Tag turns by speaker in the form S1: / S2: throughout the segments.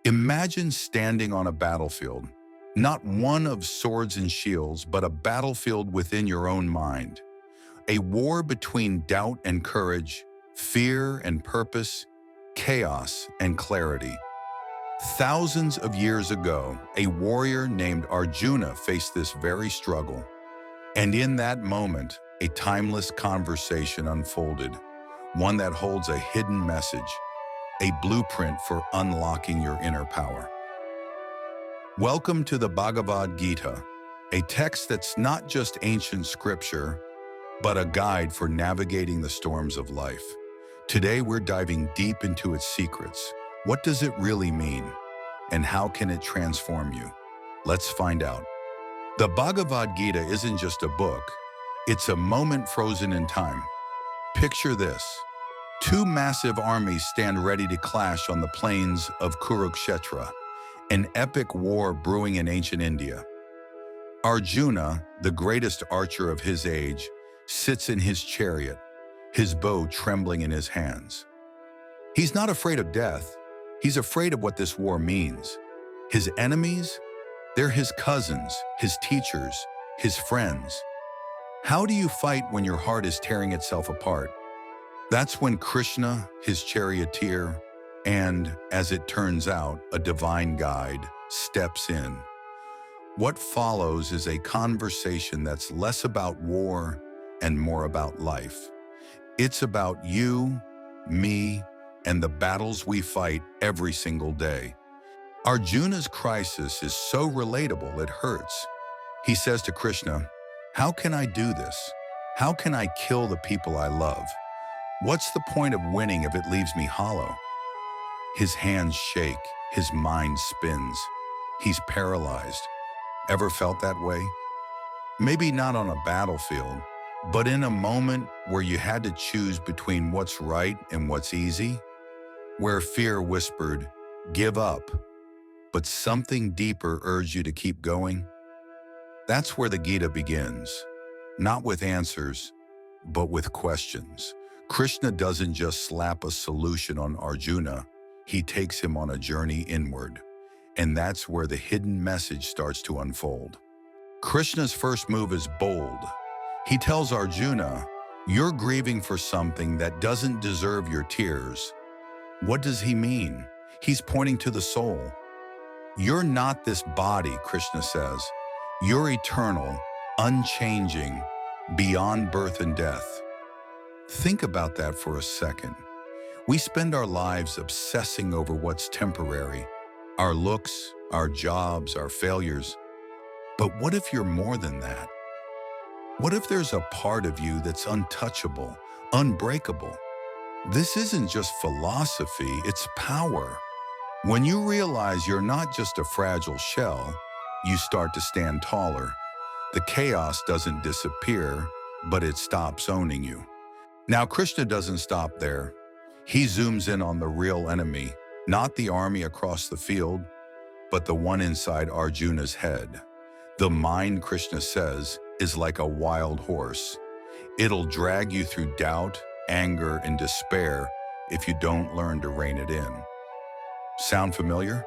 S1: Imagine standing on a battlefield, not one of swords and shields, but a battlefield within your own mind. A war between doubt and courage, fear and purpose, chaos and clarity. Thousands of years ago, a warrior named Arjuna faced this very struggle. And in that moment, a timeless conversation unfolded, one that holds a hidden message, a blueprint for unlocking your inner power. Welcome to the Bhagavad Gita, a text that's not just ancient scripture, but a guide for navigating the storms of life. Today, we're diving deep into its secrets. What does it really mean? And how can it transform you? Let's find out. The Bhagavad Gita isn't just a book, it's a moment frozen in time. Picture this. Two massive armies stand ready to clash on the plains of Kurukshetra, an epic war brewing in ancient India. Arjuna, the greatest archer of his age, sits in his chariot, his bow trembling in his hands. He's not afraid of death, he's afraid of what this war means. His enemies? They're his cousins, his teachers, his friends. How do you fight when your heart is tearing itself apart? That's when Krishna, his charioteer, and, as it turns out, a divine guide, steps in. What follows is a conversation that's less about war and more about life. It's about you, me, and the battles we fight every single day. Arjuna's crisis is so relatable it hurts. He says to Krishna, "How can I do this? How can I kill the people I love? What's the point of winning if it leaves me hollow?" His hands shake, his mind spins. He's paralyzed. Ever felt that way? Maybe not on a battlefield, but in a moment where you had to choose between what's right and what's easy, where fear whispered, "Give up," but something deeper urged you to keep going. That's where the Gita begins, not with answers, but with questions. Krishna doesn't just slap a solution on Arjuna, he takes him on a journey inward. And that's where the hidden message starts to unfold. Krishna's first move is bold. He tells Arjuna, "You're grieving for something that doesn't deserve your tears." What does he mean? He's pointing to the soul. You're not this body, Krishna says. You're eternal, unchanging, beyond birth and death. Think about that for a second. We spend our lives obsessing over what's temporary, our looks, our jobs, our failures. But what if you're more than that? What if there's a part of you that's untouchable, unbreakable? This isn't just philosophy, it's power. When you realize you're not just a fragile shell, you start to stand taller. The chaos doesn't disappear, but it stops owning you. Now, Krishna doesn't stop there. He zooms in on the real enemy, not the army across the field, but the one inside Arjuna's head. The mind, Krishna says, is like a wild horse. It'll drag you through doubt, anger, and despair if you don't learn to rein it in. Sound familiar?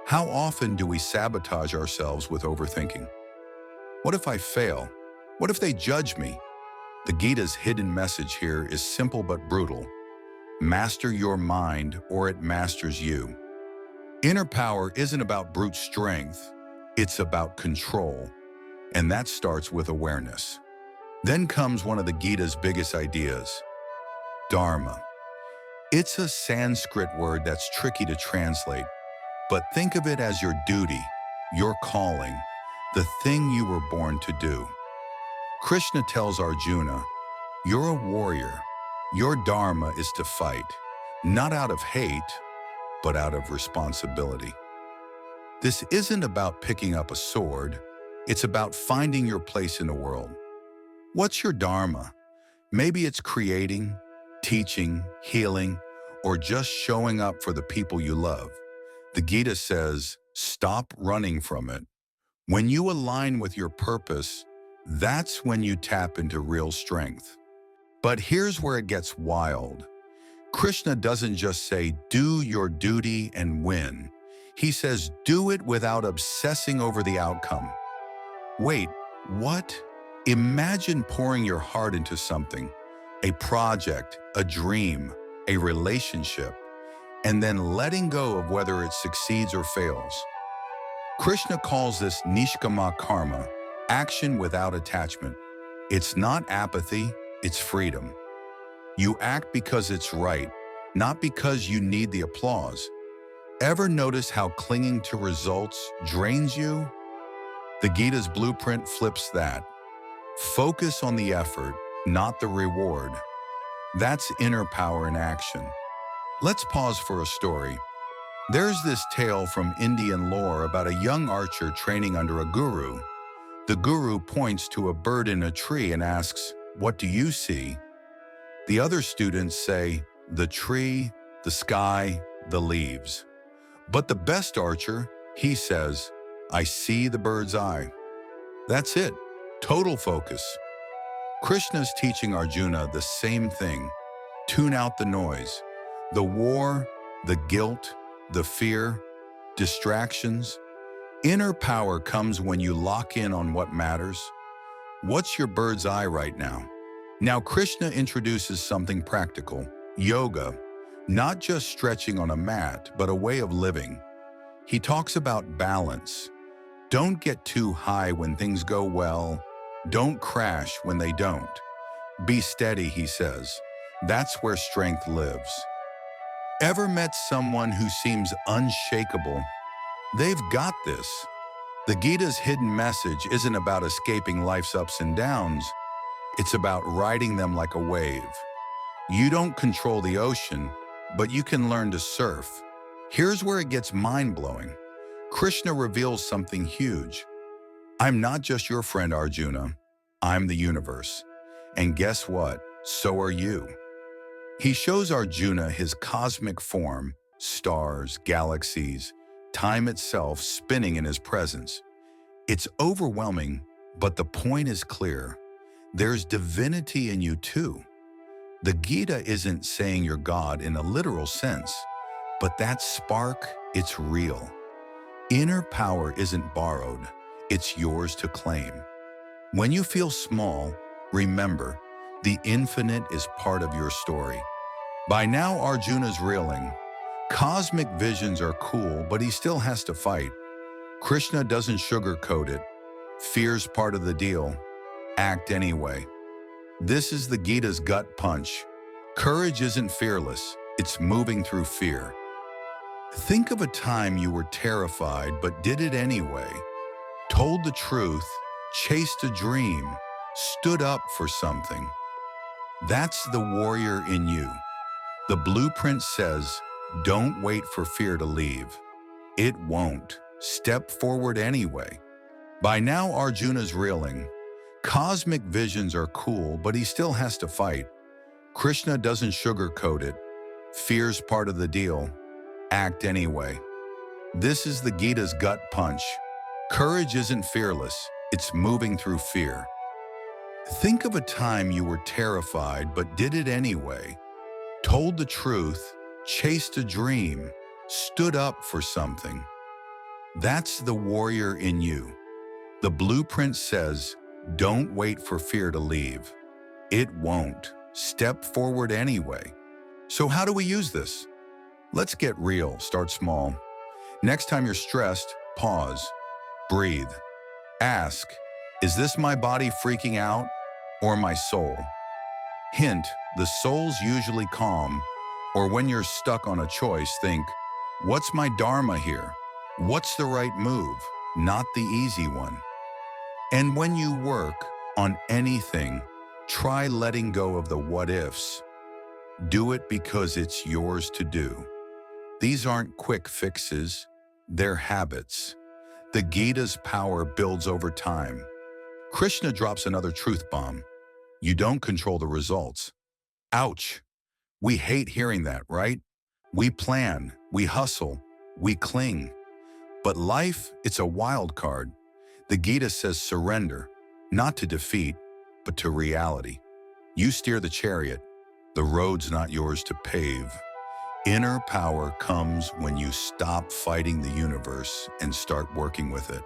S1: How often do we sabotage ourselves with overthinking? What if I fail? What if they judge me? The Gita's hidden message here is simple but brutal. Master your mind or it masters you. Inner power isn't about brute strength, it's about control. And that starts with awareness. Then comes one of the Gita's biggest ideas, Dharma. It's a Sanskrit word that's tricky to translate, but think of it as your duty, your calling, the thing you were born to do. Krishna tells Arjuna, "You're a warrior. Your dharma is to fight, not out of hate, but out of responsibility." This isn't about picking up a sword, it's about finding your place in the world. What's your dharma? Maybe it's creating, teaching, healing, or just showing up for the people you love. The Gita says, stop running from it. When you align with your purpose, that's when you tap into real strength. But here's where it gets wild. Krishna doesn't just say, do your duty and win. He says, do it without obsessing over the outcome. Wait, what? Imagine pouring your heart into something, a project, a dream, a relationship, and then letting go of whether it succeeds or fails. Krishna calls this nishkama karma, action without attachment. It's not apathy, it's freedom. You act because it's right, not because you need the applause. Ever notice how clinging to results drains you? The Gita's blueprint flips that. Focus on the effort, not the reward. That's inner power in action. Let's pause for a story. There's this tale from Indian lore about a young archer training under a guru. The guru points to a bird in a tree and asks, "What do you see?" The other students say, "The tree, the sky, the leaves." But the best archer, he says, "I see the bird's eye." That's it, total focus. Krishna's teaching Arjuna the same thing. Tune out the noise, the war, the guilt, the fear, distractions. Inner power comes when you lock in on what matters. What's your bird's eye right now? Now Krishna introduces something practical, yoga, not just stretching on a mat, but a way of living. He talks about balance. Don't get too high when things go well. Don't crash when they don't. Be steady, he says. That's where strength lives. Ever met someone who seems unshakable? They've got this. The Gita's hidden message isn't about escaping life's ups and downs. It's about riding them like a wave. You don't control the ocean, but you can learn to surf. Here's where it gets mind-blowing. Krishna reveals something huge. I'm not just your friend, Arjuna. I'm the universe. And guess what? So are you. He shows Arjuna his cosmic form, stars, galaxies, time itself spinning in his presence. It's overwhelming, but the point is clear. There's divinity in you too. The Gita isn't saying you're God in a literal sense, but that spark, it's real. Inner power isn't borrowed, it's yours to claim. When you feel small, remember, the infinite is part of your story. By now, Arjuna's reeling. Cosmic visions are cool, but he still has to fight. Krishna doesn't sugarcoat it. Fear's part of the deal. Act anyway. This is the Gita's gut punch. Courage isn't fearless, it's moving through fear. Think of a time you were terrified but did it anyway. Told the truth, chased a dream, stood up for something. That's the warrior in you. The blueprint says, don't wait for fear to leave. It won't. Step forward anyway. By now, Arjuna's reeling. Cosmic visions are cool, but he still has to fight. Krishna doesn't sugarcoat it. Fear's part of the deal. Act anyway. This is the Gita's gut punch. Courage isn't fearless, it's moving through fear. Think of a time you were terrified but did it anyway. Told the truth, chased a dream, stood up for something. That's the warrior in you. The blueprint says, don't wait for fear to leave. It won't. Step forward anyway. So how do we use this? Let's get real, start small. Next time you're stressed, pause, breathe. Ask, is this my body freaking out or my soul? Hint, the soul's usually calm, or when you're stuck on a choice, think, what's my dharma here? What's the right move, not the easy one? And when you work on anything, try letting go of the what-ifs. Do it because it's yours to do. These aren't quick fixes, they're habits. The Gita's power builds over time. Krishna drops another truth bomb. You don't control the results. Ouch. We hate hearing that, right? We plan, we hustle, we cling. But life, it's a wild card. The Gita says surrender, not to defeat, but to reality. You steer the chariot. The road's not yours to pave. Inner power comes when you stop fighting the universe and start working with it.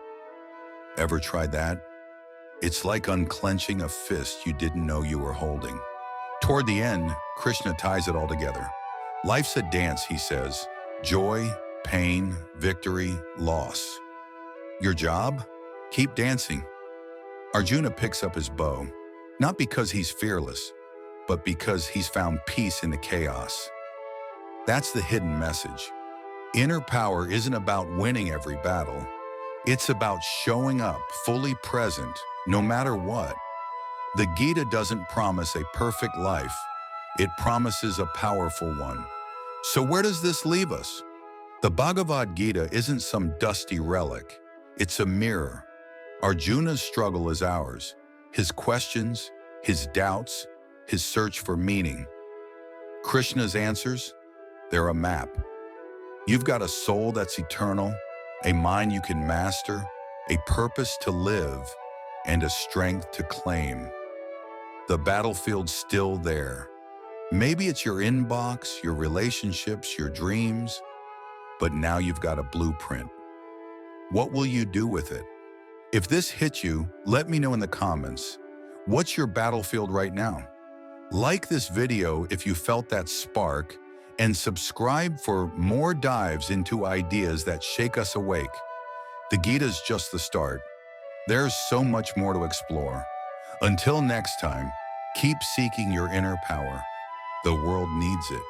S1: Ever tried that? It's like unclenching a fist you didn't know you were holding. Toward the end, Krishna ties it all together. Life's a dance, he says. Joy, pain, victory, loss. Your job? Keep dancing. Arjuna picks up his bow, not because he's fearless, but because he's found peace in the chaos. That's the hidden message. Inner power isn't about winning every battle. It's about showing up fully present, no matter what. The Gita doesn't promise a perfect life. It promises a powerful one. So where does this leave us? The Bhagavad Gita isn't some dusty relic. It's a mirror. Arjuna's struggle is ours. His questions, his doubts, his search for meaning. Krishna's answers? They're a map. You've got a soul that's eternal, a mind you can master, a purpose to live, and a strength to claim. The battlefield's still there. Maybe it's your inbox, your relationships, your dreams, but now you've got a blueprint. What will you do with it? If this hit you, let me know in the comments. What's your battlefield right now? Like this video if you felt that spark, and subscribe for more dives into ideas that shake us awake. The Gita's just the start. There's so much more to explore. Until next time, keep seeking your inner power. The world needs it.